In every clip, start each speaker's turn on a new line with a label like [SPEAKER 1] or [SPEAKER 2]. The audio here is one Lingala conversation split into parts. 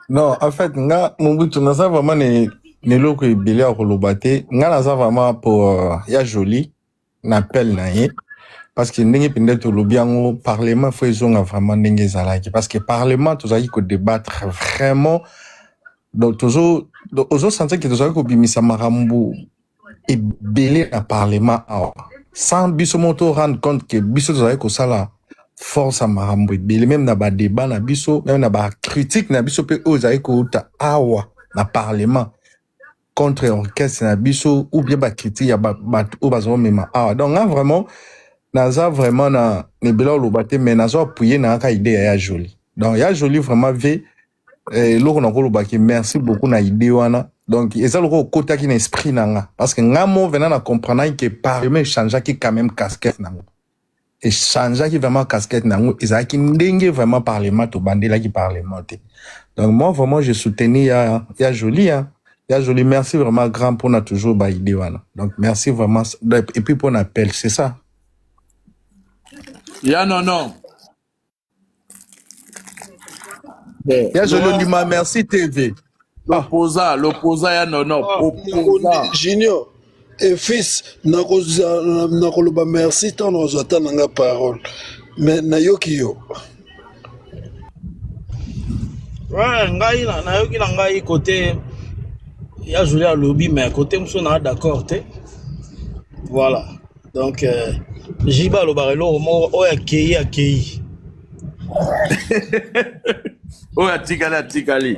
[SPEAKER 1] Non, en fait, nga Mobutu naza vraiment ne loko ebele ya koloba te. Nga naza vraiment pour ya joli n'appel na ye parce que ndenge pende to lobi yango parlement faut ezonga vraiment ndenge ezalaki parce que parlement tozali ko débattre vraiment donc toujours ozo sentir que tozali ko bimisa makambo ebele na parlement awa sans biso moto rendre compte que biso tozali ko sala force à makambo ebele même na ba débat na biso même na ba critique na biso pe ozali ko uta awa na parlement contre orchestre na biso ou bien ba critique ya ba o bazo mema awa donc nga vraiment naza vraiment na nebela olobate mais nazo appuyer na ka idée ya joli donc ya joli vraiment ve loko na kolobaki merci beaucoup na idée wana donc eza loko kotaki na esprit nanga parce que nga mo venant na comprendre que parlement changeaki quand même casquette nango et changeaki vraiment casquette nango ezaki ndenge vraiment parlement to bandela ki parlement te donc moi vraiment je soutenais ya joli hein. Ya joli merci vraiment grand pour na toujours ba idée wana donc merci vraiment et puis pour appel c'est ça.
[SPEAKER 2] Ya non.
[SPEAKER 1] Ya joli ma merci TV.
[SPEAKER 2] L'opposant ya non. Opposant.
[SPEAKER 3] Junior et fils nakoloba merci tant nous attend nga parole mais nayoki yo.
[SPEAKER 4] Ouais, ngai nayoki na ngai côté ya joli à lobby mais côté muso na d'accord te. Voilà. Donc Jiba lo barelo mo o akei.
[SPEAKER 2] Oh atikali.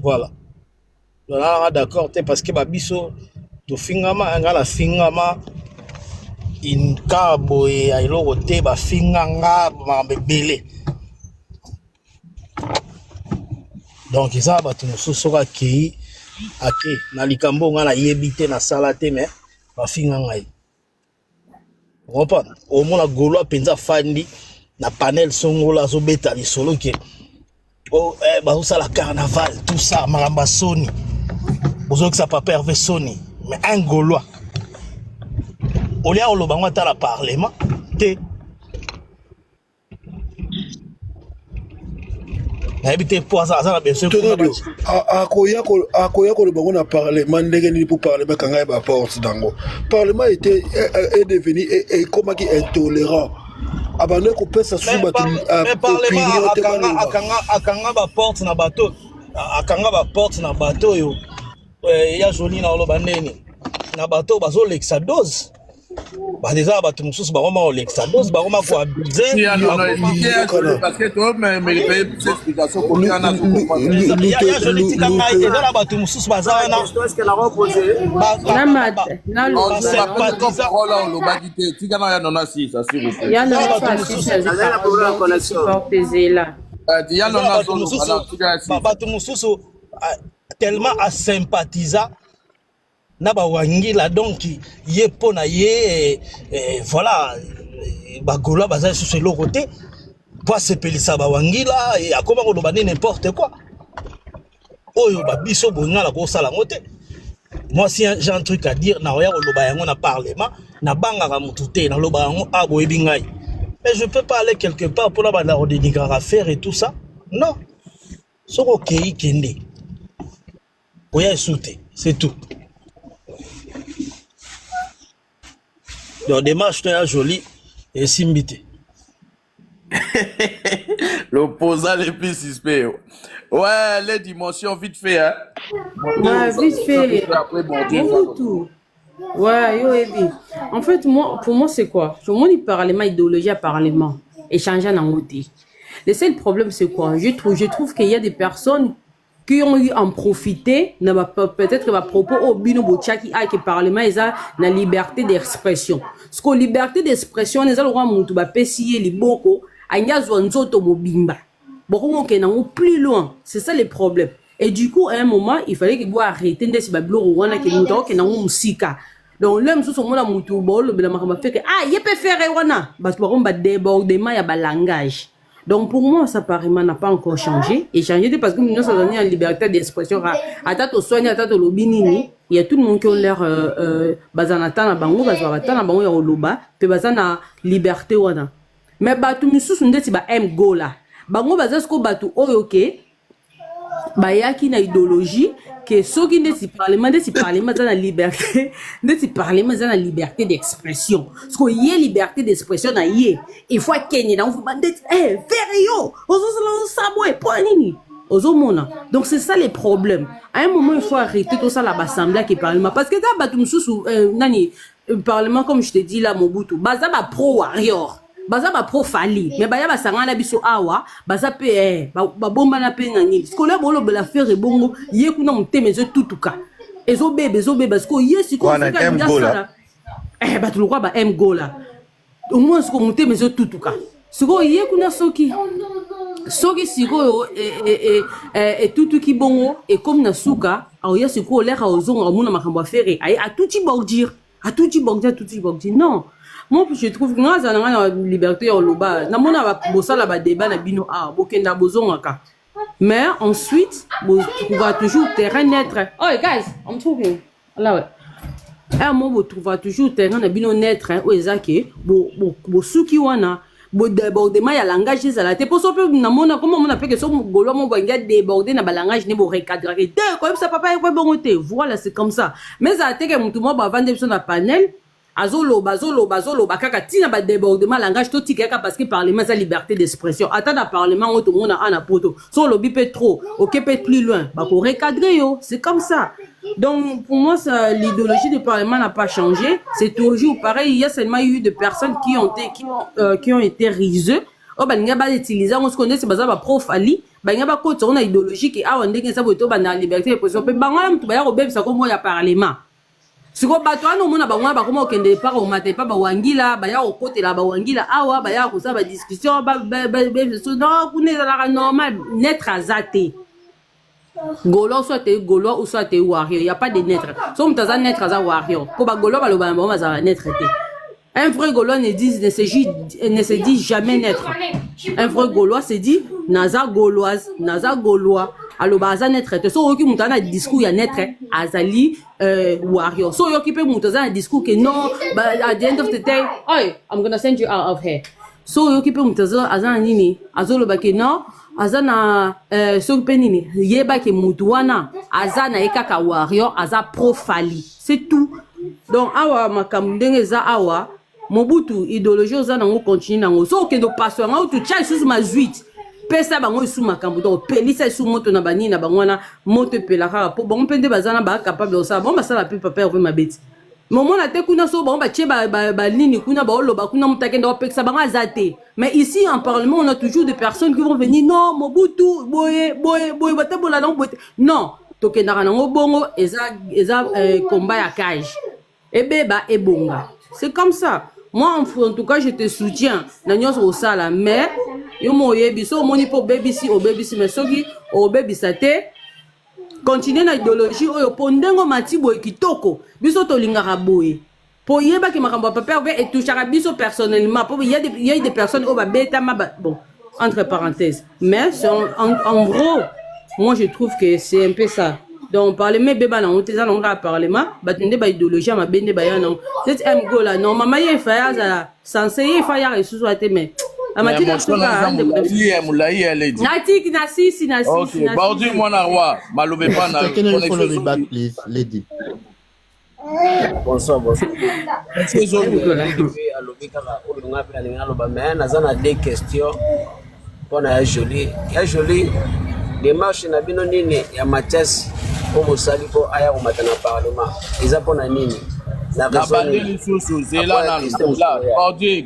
[SPEAKER 4] Voilà. Là d'accord te parce que babiso to fingama ngala fingama in cabo et ailo te ba finganga ma bebele. Donc ça ba tu so akei na likambo ngala yebite na salate mais ba finganga. Comprendre au moins la golo penza fandi na panel songola zo beta li solo ke oh ba la carnaval tout ça maramba soni bozo que ça pas perve soni mais un gaulois au lieu lo bango ta la parlement te na habité pour ça bien sûr
[SPEAKER 3] akoya ko le bango na parlement ndenge ni pour parler kanga ba porte dango parlement était est devenu et comment qui intolérant abandonné ko pesa sous ba
[SPEAKER 4] parlement akanga ba porte na bateau yo ya joli na lo bandeni na bateau bazo l'exadose ba déjà ba tumususu ba roma l'exadose ba roma ko abuser
[SPEAKER 2] parce que toi mais les explications pour lui en a
[SPEAKER 4] ya joli tika mai et là ba tumususu ba za na
[SPEAKER 5] est-ce qu'elle a reposé
[SPEAKER 4] na lo sympathisant
[SPEAKER 2] lo ba dite tika na ya nona si ça s'il vous plaît
[SPEAKER 5] ya non la problème connexion
[SPEAKER 2] ya nona
[SPEAKER 4] ba tumususu tellement à sympathisant na ba wangila donc ye pona ye voilà ba gola baza sur le côté pour se pelisa ba wangila et akoma ko loba n'importe quoi oyo ba biso bongala ko sala ngote. Moi si j'ai un truc à dire na oya ko loba yango na parlement na banga ka mutute na loba yango abo ebingai mais je peux pas aller quelque part pour la banda redénigrer faire et tout ça non soko kei kende oya soute c'est tout. Donc démarche toi joli et simbité.
[SPEAKER 2] L'opposant les plus suspect. Ouais, les dimensions vite fait hein.
[SPEAKER 5] Ouais, vite fait. Tout. Ouais, yo ebi. En fait pour moi c'est quoi? Tout le monde il parlement idéologie à parlement échanger en côté. Le seul problème c'est quoi? Je trouve qu'il y a des personnes qui ont eu en profiter peut-être va propos au bino bochaki a que parlement ils a la liberté d'expression parce que liberté d'expression les alora mutu ba pesier liboko anya zonzoto mobimba boko ke na plus loin c'est ça le problème et du coup à un moment il fallait qu'il doit arrêter de se bablo wana ke muto ke na musika donc l'homme sous son mona mutu bolo bela makamba fait que il peut faire wana ba ba débordement ya ba langage. Donc pour moi, ça parlement n'a pas encore changé. Et changé parce que nous sommes en liberté d'expression. À tato soigner, à tato lobinini, il y a tout le monde qui a l'air bazanata na bango, bazarata na bango ya oloba, pe bazana liberté wana. Mais batu misu sunde ti ba m go là. Bango bazasko batu oyoke bayaki na idéologie que soki ndeti parlement za na liberté ndeti parlement za na liberté d'expression parce que ye liberté d'expression na ye il faut kenye na on ndeti faire yo ozo sabo e po nini ozomona. Donc c'est ça les problèmes. À un moment il faut arrêter tout ça la assemblée qui parlement parce que ta batum sous nani parlement comme je te dis là Mobutu baza ba pro warrior baza ba pro fali mais baya basanga na biso awa baza pe ba bomba na pe ngani skola bolo bela faire bongo ye kuna muteme zo tutuka ezo bebe parce que ye siko
[SPEAKER 1] wana m gola
[SPEAKER 5] batu lokwa ba m gola au moins siko muteme zo tutuka siko ye kuna soki siko tutuki bongo et comme na suka au ye siko lera ozonga muna makambo affaire ay a tout bordir non. Moi, je trouve que nous avons la liberté au loba. Nous avons un débat na bino bokenda bozongaka. Mais ensuite, vous trouvez toujours terrain net. Oh, guys, I'm talking. Là, ouais. Moi, vous trouvez toujours terrain na bino net. Oh, ezake. Bo suki wana. Bo débordement ya langage ça la te pour ça peut na mona comment on appelle que so golo mo banga déborder na langage ne bo recadrer. Comme ça papa est bon côté. Voilà, c'est comme ça. Mais ça te que mutu mo ba vendre sur na panel. Azoloba kaka tina ba débordement langage to tikeka parce que parlement sa liberté d'expression attends parlement on tout monde a poto so lobby peut trop OK peut plus loin ba ko recadrer yo c'est comme ça. Donc pour moi l'idéologie du parlement n'a pas changé, c'est toujours pareil. Il y a seulement eu de personnes qui ont été riseux. Oh ba nga ba utiliser on se connaît c'est baza ba prof ali ba nga ba ko tsona idéologie qui a ndenge ça boto ba na liberté d'expression pe banga mtu ba ya robebisa ko mo ya parlement. Siko bato ano mona bangwa bakoma okende par au matin pa bawangila baya okotela bawangila awa baya ko sa ba discussion non kuneza la normal naître azate golo soit golo ou soit warrior, il y a pas de naître so mtaza naître aza warrior ko ba golo ba lo ba za naître té. Un vrai Gaulois ne se dit jamais naître. Un vrai Gaulois se dit naza gauloise, naza gaulois. Alors baza naître. So yoki mutana discours ya naître azali warrior. So yoki pe mutana discours que non, at the end of the day, oh, I'm gonna send you out of here. So yoki pe mutana azana nini, azolo ba ke non, azana so pe nini, yeba ke mutuana, azana ekaka warrior, aza profali. C'est tout. Donc awa makamdenge za awa Mobutu idéologie oza nango continue nango so okendo paso ngo tu tcha sous ma zuite pesa bango sous makambo donc pelisa sous moto na bani na bangwana moto pelaka po bon pende bazana ba capable de ça bon ba sala pe papa ouvre ma bête moment na te kuna so bon ba tche ba nini kuna ba oloba kuna mutakenda opeksa banga azate. Mais ici en parlement on a toujours des personnes qui vont venir non Mobutu boye batabola non tokenda nango bongo eza combat à cage et beba et bonga. C'est comme ça. Moi, en tout cas, je te soutiens. N'anyos au sala, mais yo mo yebi so moni po baby si o baby si mais soki o baby sate. Continuer na idéologie oyo pondengo matibo ekitoko. Biso to lingara boye. Po yeba ki makambo papa et touchera biso personnellement. Il y a des personnes au ba beta ma bon entre parenthèses. Mais en gros, moi je trouve que c'est un peu ça. Donc parlement beba na oteza na nga parlement batende ba idéologie ma bende ba yana cette mgo là non mama ye fa ya sensé ye fa ya resusu ate mais amati na soka
[SPEAKER 2] mulai elle dit
[SPEAKER 5] natik na sisi
[SPEAKER 2] OK baudi mwana roi malobe pa na
[SPEAKER 6] please lady
[SPEAKER 7] bonsoir c'est zone alobi kala olunga pela ninga loba mais nazana deux questions pona ya joli démarche na bino nini ya Mathias pour mosali po aya ko matana parlement eza pona nini la
[SPEAKER 2] raison sous zela na la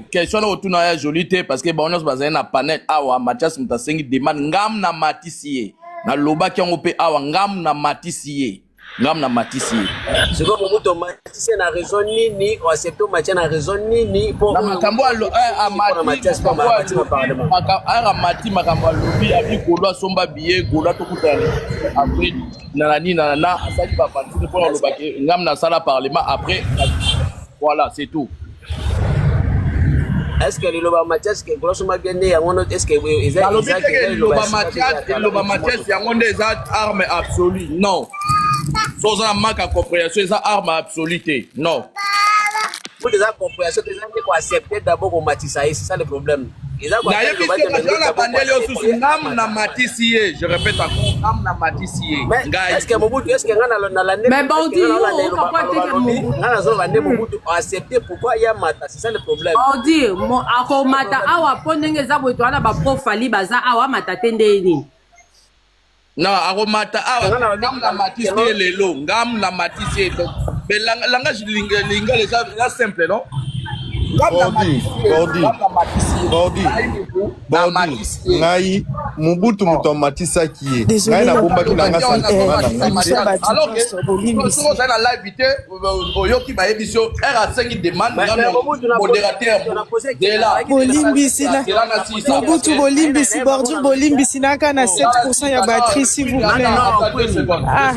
[SPEAKER 2] question autour na ya jolité parce que bonus bazana na panel awa Mathias mutasengi demande ngam na matisier na loba ki ngo pe awa ngam na matisier
[SPEAKER 7] c'est comme Mobutu Mathias na raison nini ou accepter Mathias na raison nini pour
[SPEAKER 2] na makambo a Mathias pour parlement a mati makambo lobi abi Gaulois somba billet Gaulois to kutana après na asali ba parti pour loba ngam na sala parlement après voilà c'est tout.
[SPEAKER 7] Est-ce que le loba Mathias que Gaulois somba bien né on est-ce que
[SPEAKER 2] le loba Mathias yango des armes absolues non. Sans un manque à compréhension, c'est arme absolue. Non.
[SPEAKER 7] Pour les compréhension, les gens qui accepter d'abord au Matissa, c'est ça le problème.
[SPEAKER 2] nayebi soka na bandeli osusu ngam na matisi ye, je répète encore ngam na matisi ye ngai
[SPEAKER 7] est-ce que Mobutu est-ce que ngana na la
[SPEAKER 5] mais bon dit yo kapwa teke Mobutu
[SPEAKER 7] ngana zo vande Mobutu accepter pourquoi il y a mata, c'est ça le problème.
[SPEAKER 5] on dit ako mata awa pondenge za boto wana ba profali baza awa mata tendeni
[SPEAKER 2] non aromata awa ngam na matisi ye lelo ngam na matisi ye donc mais langage lingala ça simple non.
[SPEAKER 1] Bordi, ngai Mobutu muto matisa kiye. Ngai na bomba ki nanga santima.
[SPEAKER 2] Alors que souvent ça na live vite oyoki ba émission R5 demande modérateur de là.
[SPEAKER 8] Bolimbisi na Mobutu bolimbisi bordu bolimbisi naka na 7% ya batterie s'il vous plaît. Ah.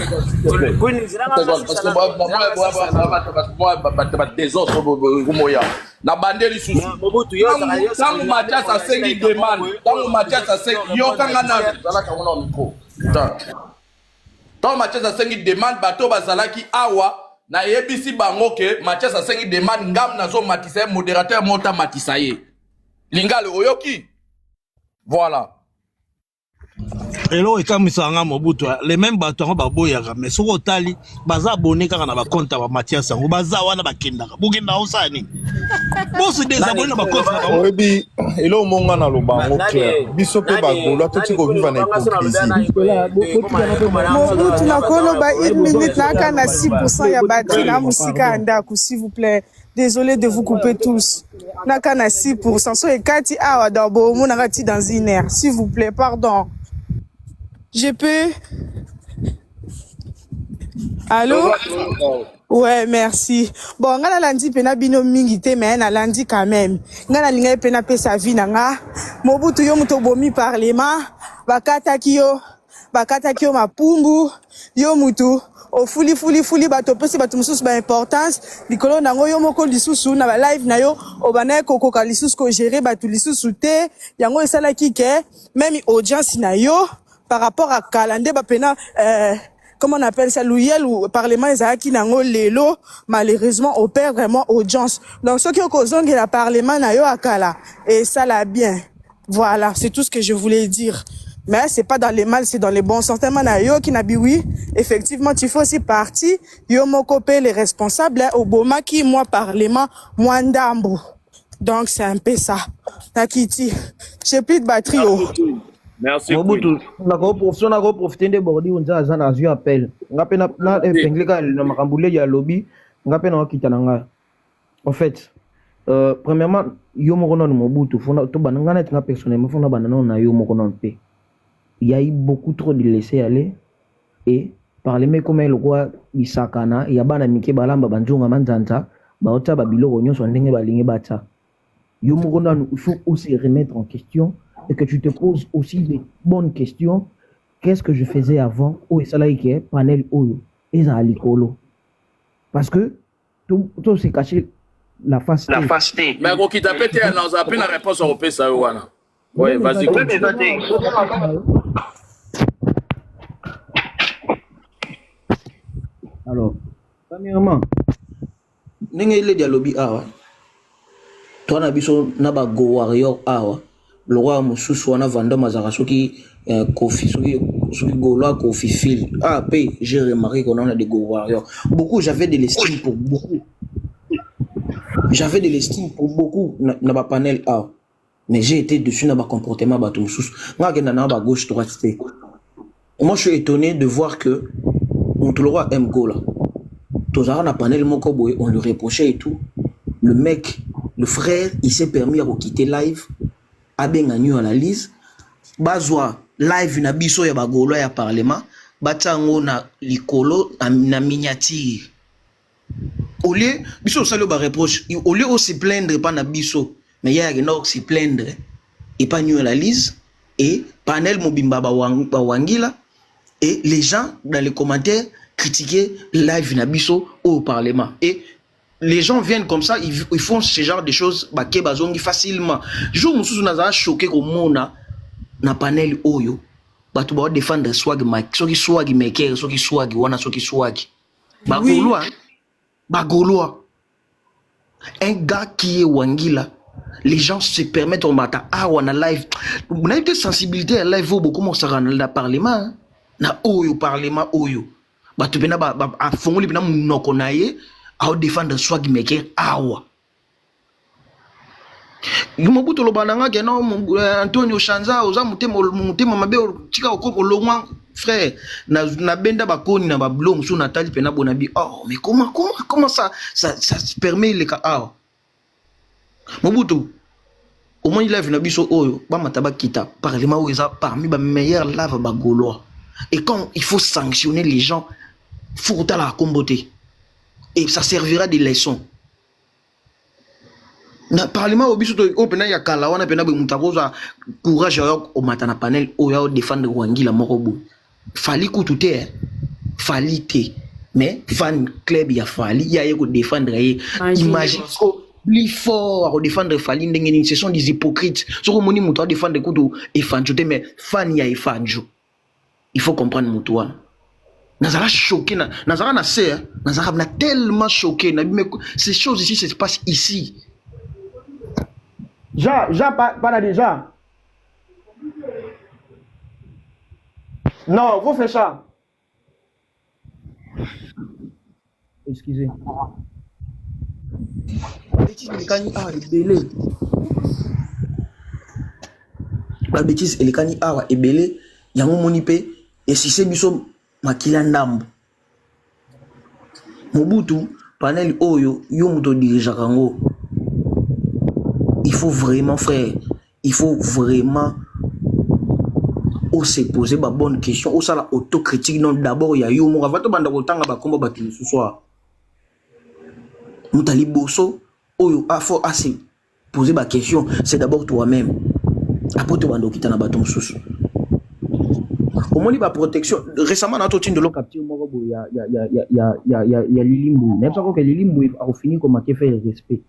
[SPEAKER 2] Na bandeli susu tangu Mathias asengi demande tangu Mathias asengi yokanga na zalaka mona miko tangu Mathias asengi demande bato bazalaki awa na yebisi bango ke Mathias asengi demande ngam nazo matisa modérateur monta matisa ye lingale oyoki voilà
[SPEAKER 4] elo ekamisanga Mobutu les mêmes bato ngo baboyaka mais soko tali baza abonné kaka na ba compte ba Mathias ngo baza wana bakendaka bokenda osani bosi désabonné na ba compte na ba
[SPEAKER 1] oyebi elo monga na lobango clair biso pe bagolo toti ko vivre na hypocrisie
[SPEAKER 8] Mobutu na koloba 1 minute naka na 6% ya batterie na musika ndako s'il vous plaît. Désolé de vous couper tous. Naka na 6%. So ekati awa d'abo mon arati dans une heure. S'il vous plaît, pardon. Je peux. Allô? Ouais, merci. Bon, ngana landi pena bino mingi te mais na landi quand même. Ngana linga pena pe sa vie nanga. Mobutu yo muto bomi parlement, bakata kiyo mapumbu, yo mutu. O fuli bato pesi bato mususu ba importance likolo nango yo moko lisusu na ba live na yo obana ko koka lisusu ko gérer bato lisusu te yango esala kike même audience na yo par rapport à calendrier ba pena comment on appelle ça loyal ou parlement ezaki nango lelo malheureusement on perd vraiment audience donc ceux qui ont causé la parlement na yo akala et ça l'a bien voilà c'est tout ce que je voulais dire. Mais c'est pas dans les mal, c'est dans les bons sens. Tellement yo qui n'a dit oui, effectivement, tu fais aussi partie. Yo mokopé les responsables au Boma qui moi parlement moi ndambo. Donc c'est un peu ça. Takiti, j'ai plus de batterie.
[SPEAKER 2] Merci.
[SPEAKER 9] Mobutu, na ko profiter de bordi unza azana azu appel. Ngape na pengleka na makambule ya lobby, ngape na okitana nga. En fait, premièrement, yo moko non Mobutu, fona to bananga na tinga personnellement fona banana na yo moko non pe. Il y a eu beaucoup trop de laisser aller et par les mecs comme le roi Isakana, il y a bana mike balamba banjonga manzanta, baota babilo ronyo so ndenge balinge bata. Yo mokona il faut aussi remettre en question et que tu te poses aussi des bonnes questions. Qu'est-ce que je faisais avant ou et ça là qui est panel oyo et ça alikolo. Parce que tout s'est caché la face.
[SPEAKER 2] Mais ko kita pété na za pena réponse au pesa wana. Ouais, vas-y.
[SPEAKER 9] Alors, premièrement, ndenge ile dialobi awa. Toi na biso na ba go warrior awa. Le roi mususu wana vanda mazaka soki Kofi soki Gaulois Kofi fil. Ah, paye, j'ai remarqué qu'on a des go warriors. Beaucoup, j'avais de l'estime pour beaucoup. J'avais de l'estime pour beaucoup na ba panel awa. Mais j'ai été dessus dans ma comportement bateau mususu. Moi na gauche droite. Moi je suis étonné de voir que le roi aime Gola. Tozara na panel moko boy, on lui reprochait et tout. Le mec, le frère, il s'est permis à quitter live. Abenga new analyse. Bazwa live na biso ya ba Gaulois ya parlement. Batango na likolo na miniature. Au lieu biso salo ba reproche, au lieu de se plaindre pas na biso. Mais il y a un autre qui se plaindre et pas new analyse et panel mobimba wangila et les gens dans les commentaires critiquaient live nabiso au parlement et les gens viennent comme ça ils font ce genre de choses baké bazongi facilement jour mususu naza choqué ko mona na panel oyo batu ba défendre swag soki swag maker soki swag wana soki swag ba Gaulois un gars qui est wangila Les gens se permettent au matin, on a live. On a une sensibilité à live, beaucoup moins ça dans le parlement. Na oyo parlement oyo. Bah tu peux na à fond li na mon konaye à défendre soi qui meke awa. Mobutu lobananga ke non Antonio Shanza oza mutema mabe tika okoko longwa frère na benda bakoni na bablom sous Nathalie pena bonabi. Oh mais comment ça se permet les cas awa. Mobutu au moins il a vu Nabiso Oyo, Bamataba Kita, parlement où ils ont parmi les meilleurs laves bagolois. Et quand il faut sanctionner les gens, il faut la comboter. Et ça servira de leçon. Na parlement au biso au pena ya kala wana pena be mutakoza courage au matana panel au ya défendre Wangi la morobo. Fali kutute, fali te. Mais fan club ya fali ya yeko défendre imagine plus fort à défendre Fali Ndengeni, ce sont des hypocrites. Ce que moni moutoua défendre Koudou et Fanjo, mais Fan ya et Fanjo. Il faut comprendre moutoua. Nazara choqué, Nazara na serre, Nazara na tellement choqué. Ces choses ici se passent ici.
[SPEAKER 10] Pas déjà. Non, vous faites ça. Excusez.
[SPEAKER 9] La bêtise et le cani awa ebele yango monipe et si c'est biso makila ndambo Mobutu panel oyo yo muto dirija kango. Il faut vraiment frère, il faut vraiment se poser ba bonne question, ça la autocritique non d'abord ya yo mo avato banda kotanga ba komba batili ce soir. Moutali bosso oyo a faut assez poser ma question, c'est d'abord toi-même. Après tu vas nous quitter na bateau sous. Au moins la protection récemment dans tout de l'eau capture moi ya lilimbu. Même ça que lilimbu a fini comme qui fait respect.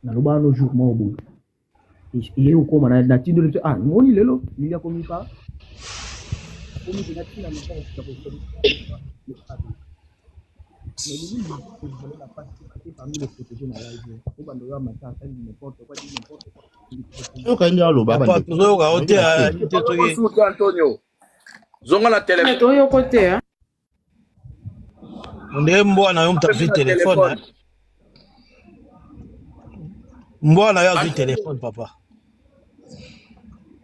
[SPEAKER 9] Na loba no jour mo bo. Et au comme na tindo le ah mo ni lelo, il y a comme ça. Comme il y a la mission parmi les protégés dans la région. Au bandola matin, n'importe quoi, n'importe quoi.
[SPEAKER 6] Ok, il y a le baba.
[SPEAKER 2] Papa, tu veux Antonio. Zonga la téléphone.
[SPEAKER 5] Toi, au côté, hein.
[SPEAKER 4] On est mbwana yo mtafi téléphone. Mbwana yo vu téléphone papa.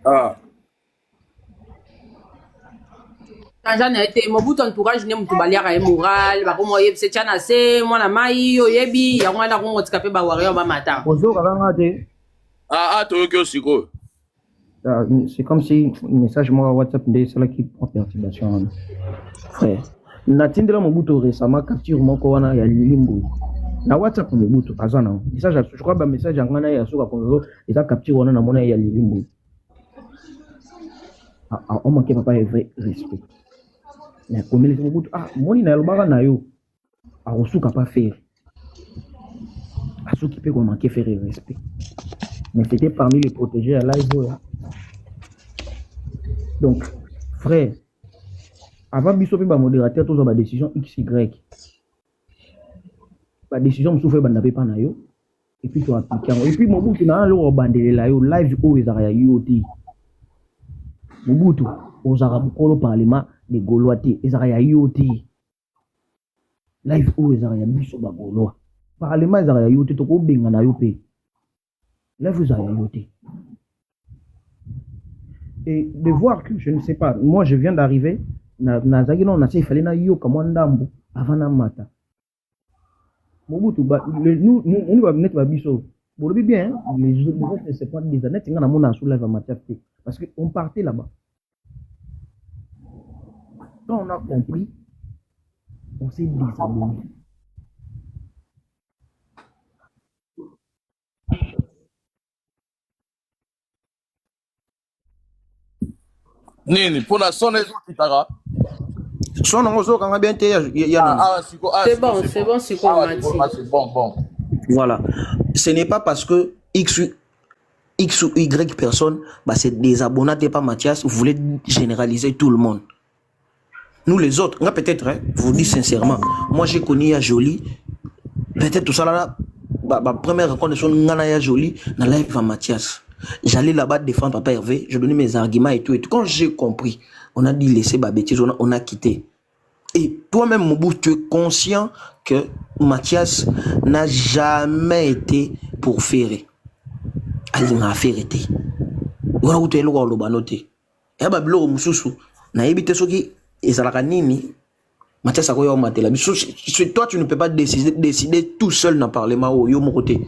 [SPEAKER 2] Ah.
[SPEAKER 5] J'en ai été Mobutu entourage ne mutu baliaka moral ba komo yeb se tiana se mwana mai yo yebi ya mwana ko ngotika pe ba warrior ba mata.
[SPEAKER 10] Bonjour kanga te.
[SPEAKER 2] Ah to yo siko.
[SPEAKER 10] C'est comme si un message moi WhatsApp de cela qui prend perturbation. Frère, natindela Mobutu récemment capture moko wana ya lilimbo. Na WhatsApp Mobutu azana. Message je crois ba message ngana ya soka konzo eta capture wana na mona ya lilimbo. Ah on manque pas vrai respect. Mais comme les Mobutu moni na lobaka na yo a resuka pas faire. A ceux qui peut manquer faire respect. Mais c'était parmi les protégés à live là. Donc, frère, avant de faire modérateur, tu as une décision XY. La décision me souffre de pas nayo. Et puis tu appliques. Et puis mon bout, tu as un bandé là, live où ils ont IoT. Mon bout, aux Arabes, au parlement, les Gaulois, ils ont IoT. Live où ils ont IoT. Gaulois. Parlement, ils ont IoT, tu as bien IoT. Live où ils ont IoT. Et de voir que, je ne sais pas, moi je viens d'arriver, il fallait na yo comme ndambo avant na mata. Mobutu, nous, on va venir biso. Vous le bien, les autres ne savent pas des années, on a mon sous la matière parce qu'on partait là-bas. Quand on a compris, on s'est désabonné.
[SPEAKER 2] Nini, pour la sonne,
[SPEAKER 9] son ozo quand bien te
[SPEAKER 5] c'est bon, c'est
[SPEAKER 2] bon.
[SPEAKER 9] Voilà. Ce n'est pas parce que X ou Y personne, bah c'est des abonnés, t'es pas Mathias, vous voulez généraliser tout le monde. Nous les autres, peut-être, hein, je vous dis sincèrement, moi j'ai connu à Jolie, peut-être tout ça là, première rencontre sur Nganaya Jolie, dans live à Mathias. J'allais là-bas défendre Papa Hervé, je donnais mes arguments et tout. Quand j'ai compris, on a dit laisser ma bêtise, on a quitté. Et toi-même, Moubou, tu es conscient que Mathias n'a jamais été pour faire. Il n'a fait été. On a outé le roi noté. Et bah blo mususu na ebité soki ezalaka nini Mathias akoya matela. Toi tu ne peux pas décider tout seul dans le parlement au yo mon côté.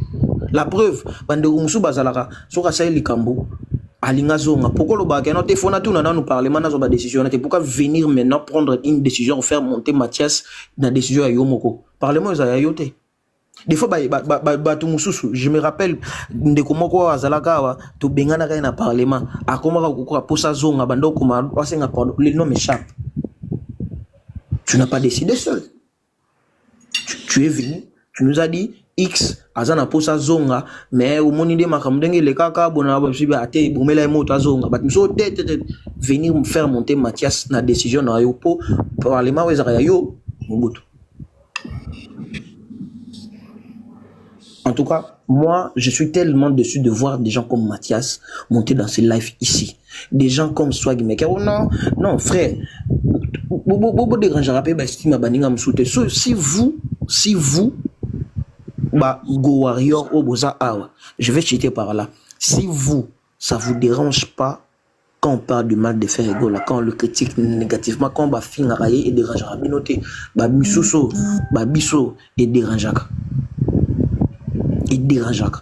[SPEAKER 9] La preuve, bande mususu bazalaka soka sa likambo alinga zonga. Pourquoi le bagay non te fona tout dans le parlement na zo ba décision na pourquoi venir maintenant prendre une décision faire monter Mathias dans décision à yo moko. Parlement za yote. Des fois, je me rappelle de comment quoi Azalaka, tu bengana na na parlement, à comment quoi pour sa zone, abando comment les noms m'échappent. Tu n'as pas décidé seul. Tu es venu, tu nous as dit X, Azana pour sa zone, mais au monde de Makamdenge, les kaka, bonaba, ate, boumela mota zone, but nous venir me faire monter Mathias na décision na yo pour parlement yo, Mobutu. En tout cas, moi, je suis tellement déçu de voir des gens comme Mathias monter dans ces lives ici. Des gens comme Swag Maker. Oh non, non, frère. Si vous, Go Warrior, je vais cheater par là. Si vous, ça vous dérange pas quand on parle du mal de faire ego là, quand on le critique négativement, quand on va finir et déranger, binoté, misuso, biso et déranger. Et dérangeant.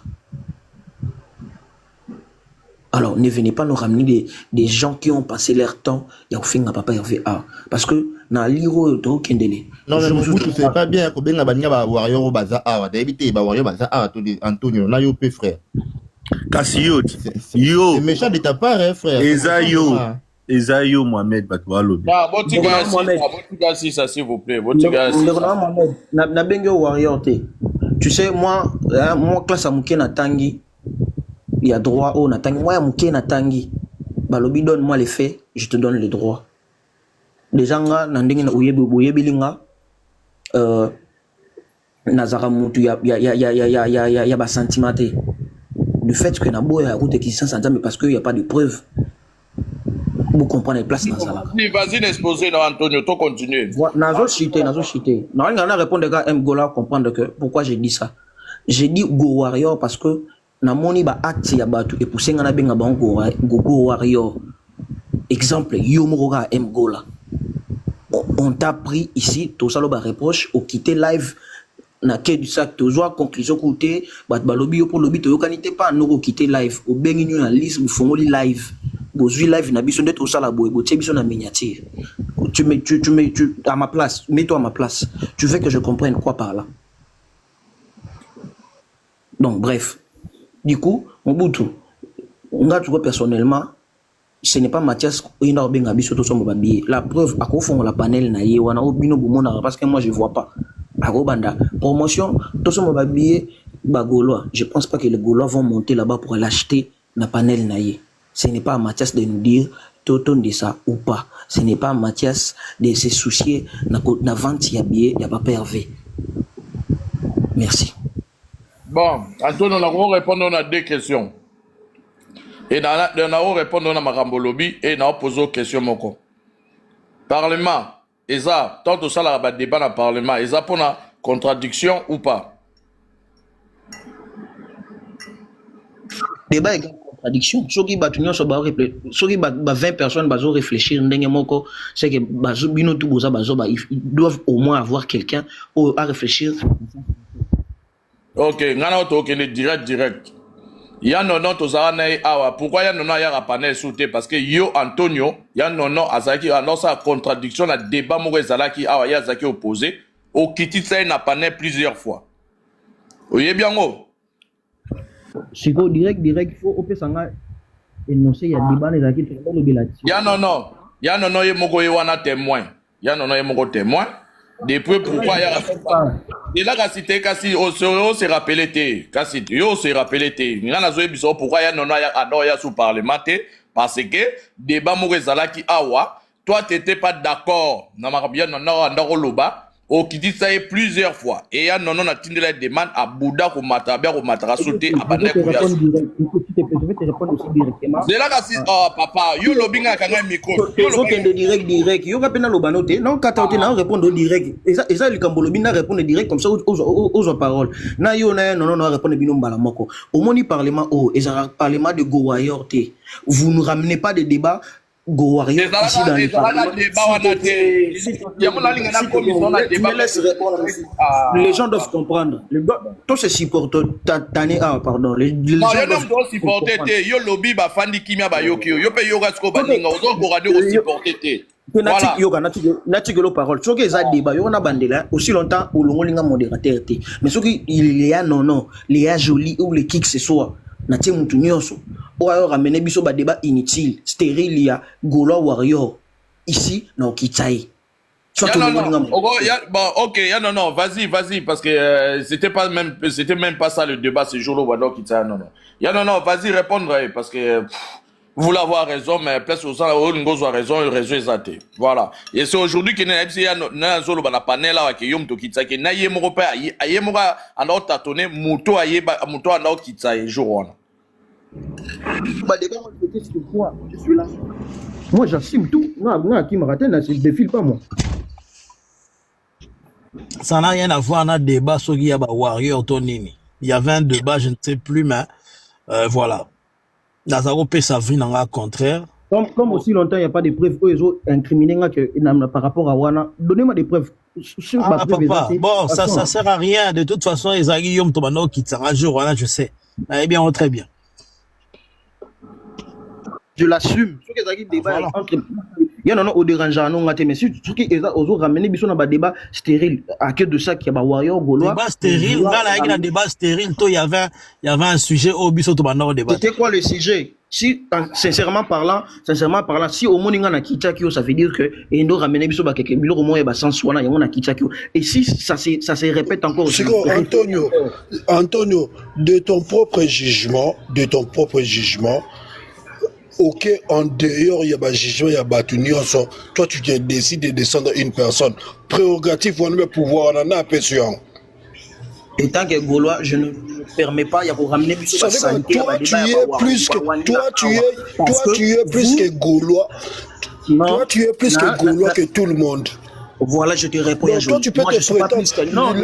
[SPEAKER 9] Alors, ne venez pas nous ramener des gens qui ont passé leur temps et au fin à Papa Hervé A. Parce que dans l'iro to kendele.
[SPEAKER 6] Non, mais mon bout, c'est pas bien que benga banya ba warrior au baza A. D'habitude, ba warrior baza A to Antonio, na yo pe frère.
[SPEAKER 11] Kasi yo, yo.
[SPEAKER 6] C'est méchant de ta part, hein, frère.
[SPEAKER 11] Ezayo Mohamed Batoualo.
[SPEAKER 2] Ah, Botiga, ça s'il vous plaît. Botiga,
[SPEAKER 9] Mohamed, na benga warrior te. Tu sais, moi, classe à Mouké Natangi, il y a droit au Natangi. Moi, à Mouké Natangi, Balobi donne-moi les faits, je te donne les droits. Les gens, Nandingi na Ouyebilinga, Nazara Moutou, y a ba sentimenté. Le fait que Nabo a route qui s'en mais parce qu'il n'y a pas de preuves. Vous comprenez les places dans ça.
[SPEAKER 2] Vas-y, l'exposer, Antonio, tu continues.
[SPEAKER 9] Nazo chité. Non, on a répondu à M. Gola comprendre que pourquoi j'ai dit ça. J'ai dit Go Warrior parce que na moni ba acte ya batu et pousser ngana benga ba Go Warrior. Exemple, Yomoroga M. Gola. On t'a pris ici, tout ça le reproche au quitter live na quai du sac to joie conclusion côté bat balobi pour lobby to yokanité pas no quitter live au bengi na liste vous fongoli live. Bozui live na biso d'être au sala boy botie biso na miniature. Tu à ma place, mets-toi à ma place. Tu veux que je comprenne quoi par là? Donc bref. Du coup, Mobutu, on a trouvé personnellement, ce n'est pas Mathias ina obenga biso to sombo babier. La preuve à quoi font la panel na ye wana obino bomona parce que moi je vois pas. Banda promotion to sombo babier ba Gaulois. Je pense pas que les Gaulois vont monter là-bas pour l'acheter na panel na ye. Ce n'est pas à Mathias de nous dire Toton de ça ou pas. Ce n'est pas à Mathias de se soucier de la vente de billets de Papa Hervé. Merci.
[SPEAKER 2] Bon, Antonio, on va répondre à deux questions. Et on va répondre à Marambolobi et on va poser une question. Parlement, Eza, tant que ça, il y a débat dans le Parlement, Eza pour la contradiction ou pas?
[SPEAKER 9] Débat est contradiction. Ceux qui battent 20 personnes vont réfléchir, c'est que ils doivent au moins avoir quelqu'un à réfléchir.
[SPEAKER 2] Ok, direct. Il y a non pourquoi il y a non à panel sauté parce que yo Antonio, il y a non azaki alors ça contradiction la débat Zalaki awa ya zaki opposé au kiti ça na panel plusieurs fois. Oyé bien go.
[SPEAKER 10] Si go direct faut opesanga énoncer il y a débat les zaki tout le bilati.
[SPEAKER 2] Ya non ye moko ye wana témoin. Ya non ye moko témoin. Depuis pourquoi il y a et là kasi on se rappelé kasi yo se rappelé ngana zo biso pourquoi il y a non ya sous parlementaire parce que débat mo ezalaki awa toi t'étais pas d'accord na marabia non ndako loba okitisa ye plusieurs fois et ya nono na tindela demande à Bouddha ko matabia ko matara sauter à bande ko ya.
[SPEAKER 10] Je vais te répondre aussi directement.
[SPEAKER 2] C'est là que papa yo lobinga kanga micro.
[SPEAKER 9] Yo lobinga direct. Yo kapena lobanote. Non kata ote na répondre direct. Et ça likambo lobina répondre direct comme ça aux paroles. Na yo na non répondre bino mbala moko. Au moni parlement parlement de Go Warrior té. Vous ne ramenez pas de débat Go Warrior ici dans le parlement. Les gens doivent comprendre. Tous ces supporters, pardon. Les gens doivent
[SPEAKER 2] supporter. Yo lobby ba fandi kimia ba yokio. Yo pe yoga sko baninga. Ozo go radio supporter.
[SPEAKER 9] Natigelo parole. Ce qui est un débat, il y a un bandela aussi longtemps où l'on modérateur. Mais ce qui il y a non, il y a joli ou les kicks ce soir. Natie mutunyoso. Ou alors ramener biso ba débat inutile, stérile, il y a Golo Warrior. Ici, non, Kitaï.
[SPEAKER 2] Ok, non, vas-y, parce que c'était même pas ça le débat ce jour-là, Warrior Kitaï, non. Vas-y, répondre, parce que vous voulez avoir raison, mais place au sang, on a raison est athée. Voilà. Et c'est aujourd'hui que nous avons un panel là, que yom to Kitaï, que na yemo repa, yemo ra, en a tâtonné, mouto en a Kitaï, jour.
[SPEAKER 10] Je suis là. Moi, j'assume tout. Non, qui me ratène, je ne défile pas, moi.
[SPEAKER 4] Ça n'a rien à voir avec un débat sur qui y a Warrior Tonini. Il y avait un débat, je ne sais plus, mais voilà. Nazaro peut s'avérer dans le contraire.
[SPEAKER 10] Comme aussi longtemps, il n'y a pas de preuves ils ont incriminé par rapport à Wana. Donnez-moi des preuves.
[SPEAKER 4] Papa. Bon, ça ne sert à rien. De toute façon, ils ont Guillaume Tomano qui t'arrange, Wana, je sais. Eh bien, très bien.
[SPEAKER 9] Je l'assume. Il y a non au dérangeant non mais si ce qui est aux ramener biso na ba débat stérile à que de ça qui ba Warrior Gaulois
[SPEAKER 4] débat stérile là débat stérile il y avait un sujet au biso to banoro débat.
[SPEAKER 9] C'était quoi le sujet? Si sincèrement parlant si au moninga na Kitchakio ça veut dire que et ndo ramener biso ba quelque biloko mo ba sans wana yango na Kitchakio et si ça se répète encore
[SPEAKER 3] Antonio de ton propre jugement ok, en dehors, il y a un jugement, il y a un toi, tu décides de descendre une personne. Prérogative, on a pouvoir, on en a appréciation.
[SPEAKER 9] En tant que Gaulois, je ne permets pas, il y a pour ramener plus de santé.
[SPEAKER 3] Toi, tu es plus que Gaulois. Toi, tu es plus que Gaulois que tout le monde.
[SPEAKER 9] Voilà, je te réponds.
[SPEAKER 3] Donc, toi, tu peux te prétendre.
[SPEAKER 9] Non,
[SPEAKER 3] mais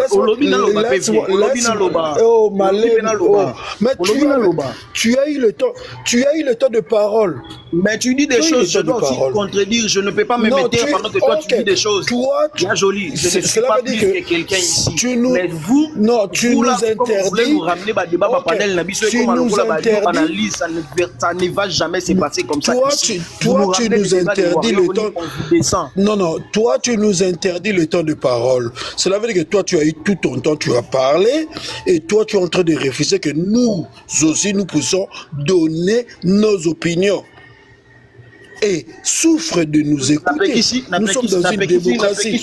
[SPEAKER 3] tu as eu le temps de parole.
[SPEAKER 9] Mais tu dis des choses, je dois aussi contredire. Je ne peux pas me mettre pendant que toi, tu dis des choses.
[SPEAKER 3] Toi,
[SPEAKER 9] bien joli. Je ne suis pas plus que quelqu'un ici. Mais vous,
[SPEAKER 3] tu nous interdis.
[SPEAKER 9] Vous ramener le débat par panel, ça ne va jamais se passer comme ça.
[SPEAKER 3] Toi, tu nous interdis le temps. Non, toi, tu nous interdis le temps de parole. Cela veut dire que toi, tu as eu tout ton temps, tu as parlé, et toi, tu es en train de refuser que nous aussi, nous puissions donner nos opinions. Et souffre de nous écouter. Nous sommes dans une démocratie.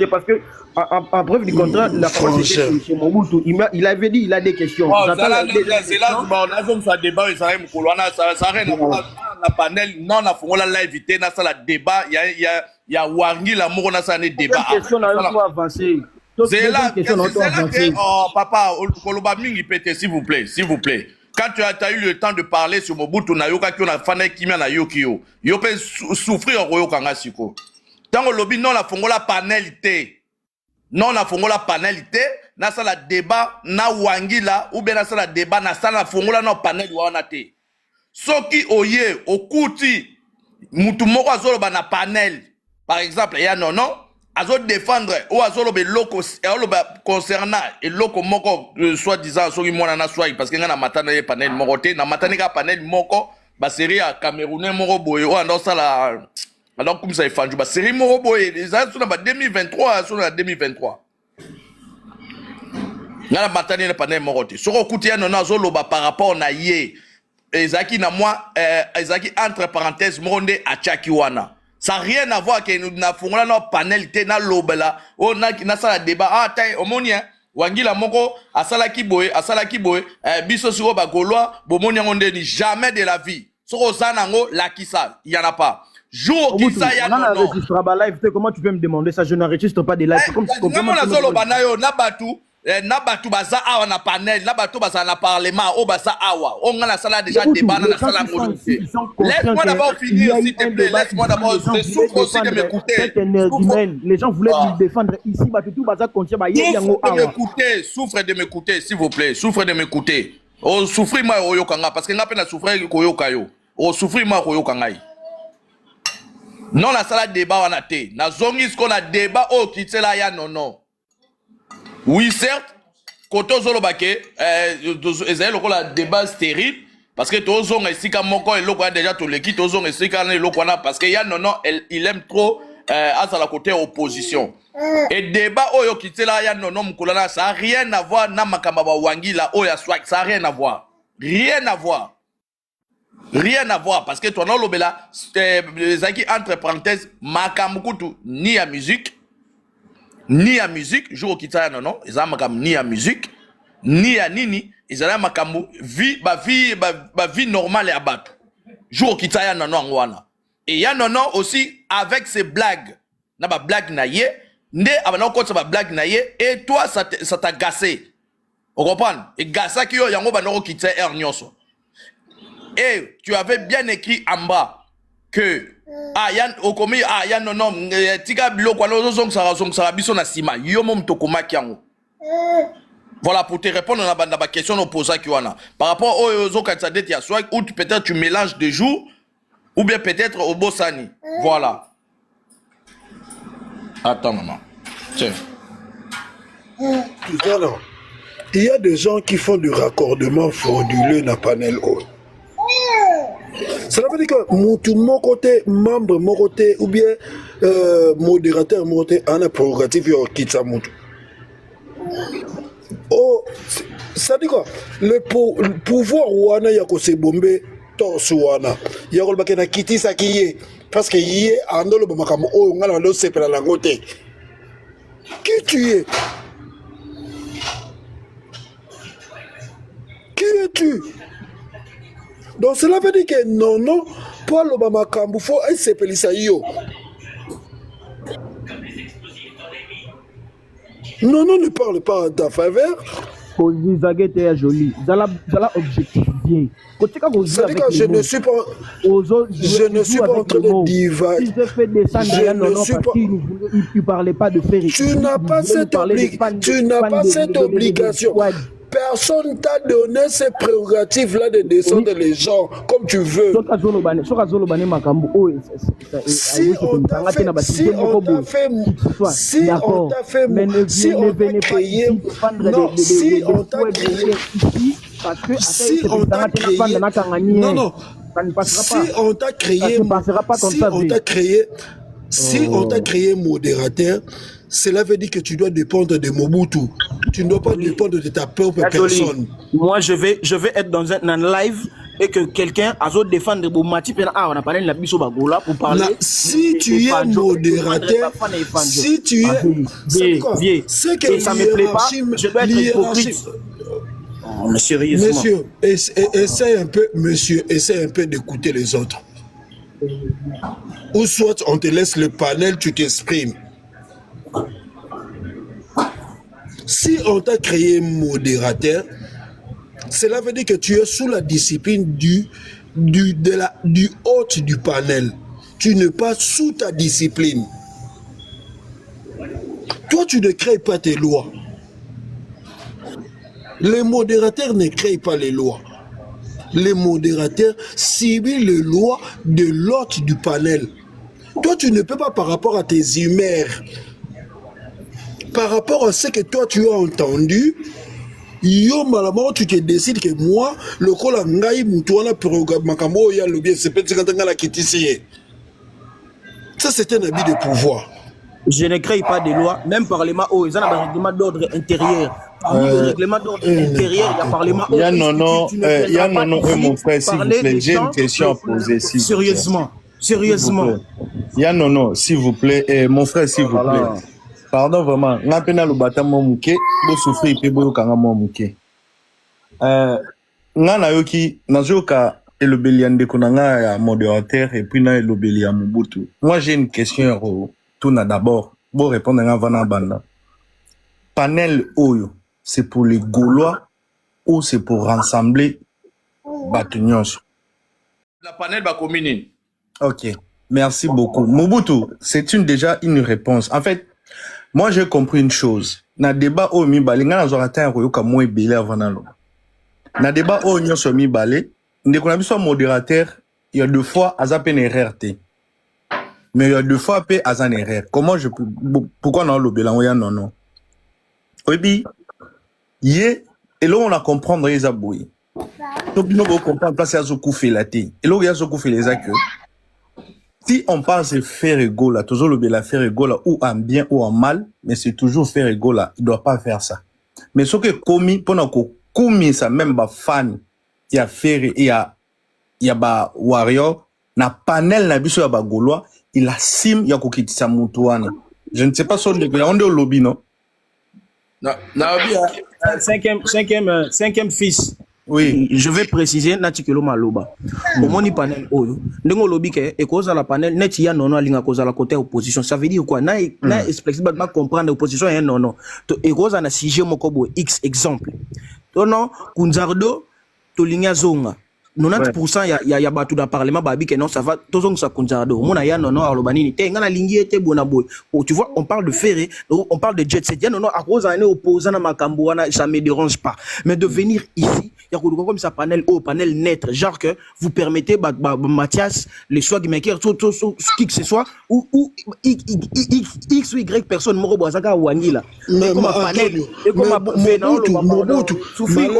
[SPEAKER 10] Parce que, en preuve du contrat, la France était chez Mobutu. Il avait dit, il a des questions.
[SPEAKER 2] C'est là, on a débat, ça rien à panel, non, on a fait la live, on a débat, il y a Wangi, l'amour, on a ça, débat. C'est là que, papa, s'il vous plaît. Quand tu as eu le temps de parler sur Mobutu, na yoka ki on a fané kimia na yokio. Yo peut souffrir en royo kanga siko. Tant que lobby non la fongola panelité. Non la fongola panelité, na ça la débat na wangila ou bien na ça la débat na ça la fongola na panel wana te. Soki oye okuti mutu moko azoloba na panel. Par exemple, ya non azo défendre ou azo lobe loko concernant et loko moko soi-disant soki mwana na swai parce que nga na matana ye panel moko te na matana ka panel moko ba série ya camerounais moko boye o ando sala alors comme ça ifanju ba série moko boye les ans sur ba 2023 sur la 2023 nga na matana ye panel moko te soko kuti ya non azo loba par rapport na ye ezaki na moi ezaki entre parenthèses monde achaki wana. Ça n'a rien à voir avec notre panel, on a ça débat. Ah, taille, au monien, Wangila Moko, Asalaki Boy, Biso Suro Bagoloa, Bomonia Ondeni, jamais de la vie. Soro Zanango, la Kissa, il n'y en a pas. jour qui ça ya non
[SPEAKER 10] live, comment tu peux me demander ça? Je n'enregistre pas des lives. Comme tu comprends.
[SPEAKER 2] Na batu baza awa na panel, na batu baza na parlement, o baza awa. On a la salle déjà débat na la salle monoté. Laisse-moi d'abord finir, s'il te plaît. Laisse-moi d'abord. Je souffre aussi de m'écouter.
[SPEAKER 10] Les gens voulaient nous défendre ici. Tout baza contient ba
[SPEAKER 2] souffre de m'écouter, s'il vous plaît. Souffre de m'écouter. Oh, souffrir moi oyo kanga parce que n'a pas na souffrir koyo kayo. Oh, souffrir moi koyo kanga. Non la salle débat wana te. Na zongi ce qu'on a débat au kitela ya non. Oui, certes, quand on a un débat stérile, parce que tous ont ici comme mon corps et l'autre déjà tout l'équipe, tous ont ici quand l'autre parce que Yann non, il aime trop à la côté opposition. Et débat oyo quitté là Yann non mkolana ça a rien à voir na makamba wangi là oya swag ça a rien à voir. Rien à voir. Rien à voir parce que toi non lobela zaki entre parenthèses makambukutu ni à musique. Ni à musique, jour qui t'a non, ils ont ni à musique, ni à nini, ils ont vie normale et à battre. Jour qui t'a non, wana. Et y a non aussi avec ses blagues. Na ba blague na ye, ne abana ko sa ba blague na ye, et toi ça t'a gassé. Vous comprenez? Et gassa qui yo yango banoro qui t'a ernyoso. Et tu avais bien écrit en bas que Yann okomi Yann non tika biloko alo zong sara biso na sima yo mom tokomaki yango. Voilà pour te répondre à la question opposée qui wana par rapport aux autres dette ya soit ou peut-être tu mélanges de jours ou bien peut-être au Bossani. Voilà. Attends maman. Tiens.
[SPEAKER 3] Alors, il y a des gens qui font du raccordement frauduleux dans panel haut. Cela veut dire que mon côté, membre, mon côté, ou bien modérateur, mon côté, en a prérogative, il quitte sa moutou. Oh, ça dit quoi? Le pouvoir ouana yako se bombe torse ouana. Yako le bakena kiti sa kiye parce que yé andolo bamakamo oh ngala ndo sepela la ngote. Qui tu es? Qui es-tu? Donc cela veut dire que non, Paul Obama Kambufo et ses pélissaïos. Non, ne parle pas en ta faveur.
[SPEAKER 10] Joli. Zala objectif bien.
[SPEAKER 3] Ça dit que je ne suis pas en train de divaguer.
[SPEAKER 10] Si je fais descendre, tu ne parlais pas de faire.
[SPEAKER 3] Tu n'as pas cette obligation. Personne t'a donné ces prérogatives-là de descendre les gens comme tu veux. Si on t'a créé modérateur, cela veut dire que tu dois dépendre de Mobutu. Tu ne dois pas dépendre de ta propre personne.
[SPEAKER 10] Moi, je vais être dans un live et que quelqu'un a besoin de défendre Boumati. On a parlé de la biso bagola pour parler.
[SPEAKER 3] Si tu es modérateur, si tu es...
[SPEAKER 10] Ça me plaît pas, je dois être hypocrite.
[SPEAKER 3] Monsieur, essaie un peu d'écouter les autres. Ou soit on te laisse le panel, tu t'exprimes. Si on t'a créé modérateur, cela veut dire que tu es sous la discipline du hôte du panel. Tu n'es pas sous ta discipline. Toi, tu ne crées pas tes lois. Les modérateurs ne créent pas les lois. Les modérateurs ciblent les lois de l'hôte du panel. Toi, tu ne peux pas par rapport à tes humeurs, par rapport à ce que toi tu as entendu, yo malama tu te décides que moi, le kola ngai mutuana programme makamo ya lobby c'est peut-être quand la kitisi. Ça c'est un abus de pouvoir.
[SPEAKER 10] Je ne crée pas de loi, même parlement oh, ils ont un règlement d'ordre intérieur. Parmi le règlement d'ordre intérieur, il y a parlement oh.
[SPEAKER 11] Il y a non, mon frère, s'il vous plaît, j'ai une question à poser.
[SPEAKER 10] Sérieusement.
[SPEAKER 11] Il y a non, s'il vous plaît, mon frère, s'il vous plaît. Pardon vraiment, n'apena le bâtiment mouké, bo souffrir pe bo kanga mouké. Ngana yoki nazoka et le Béliande Konanga modérateur et puis na le Bélia Mobutu. Moi j'ai une question tout d'abord. Bon répondre à Vana Banda. Panel Oyo, c'est pour les Gaulois ou c'est pour rassembler Batunios?
[SPEAKER 2] La panel va commune.
[SPEAKER 11] Ok, merci beaucoup. Mobutu, c'est déjà une réponse. En fait, moi j'ai compris une chose. Na débat au mi balé, nga na atteint royoka moins belé avant nalo. Na débat au nyo so mi balé, ndé qu'on a vu son modérateur, il y a 2 fois à zappen erreur té. Mais il y a 2 fois à azan erreur. Comment je peux, pourquoi non le bélan ou ya non? Oui, puis, et là on a comprendre les abouis. Donc nous on comprendre place à zokou fait la té. Et là il y a zokou fait les accueils. Si on pense faire égaux là, toujours le béla faire égaux là, ou en bien ou en mal, mais c'est toujours faire égaux là, il doit pas faire ça. Mais ce que commis, pendant que commis ça, même ba fan, il y a faire, il y a ba warrior, na panel na biso ya ba gaulois, il a sim, il y a kokiti sa mutuana. Je ne sais pas si on est au lobby, non?
[SPEAKER 10] Cinquième fils.
[SPEAKER 11] Oui.
[SPEAKER 10] Je vais préciser Natikelo Maloba. Au moni panel oyo. Ndengo lobby ke e cause la panel net ya nono alinga cause la côté opposition. Ça veut dire quoi? Na expliquer ba comprendre opposition ya nono. To e cause na sujet moko bo X exemple. To non Kunzardo to linya zonga. 90% ya batu da parlement babi que non ça va tozong sa Kunzardo. Mona ya nono alobanini te ngana lingi te bona boy. Tu vois on parle de ferré, on parle de jet set. Ya nono à cause ane opposant na makambo wana ça me dérange pas. Mais de venir ici il y a comme ça panel haut, panel net, genre que vous permettez Mathias, les swag makers, qui que ce soit, ou X ou Y personne, Moro Boazaka ou Anila. Mais comme un panel, et comme un Mobutu, souffrir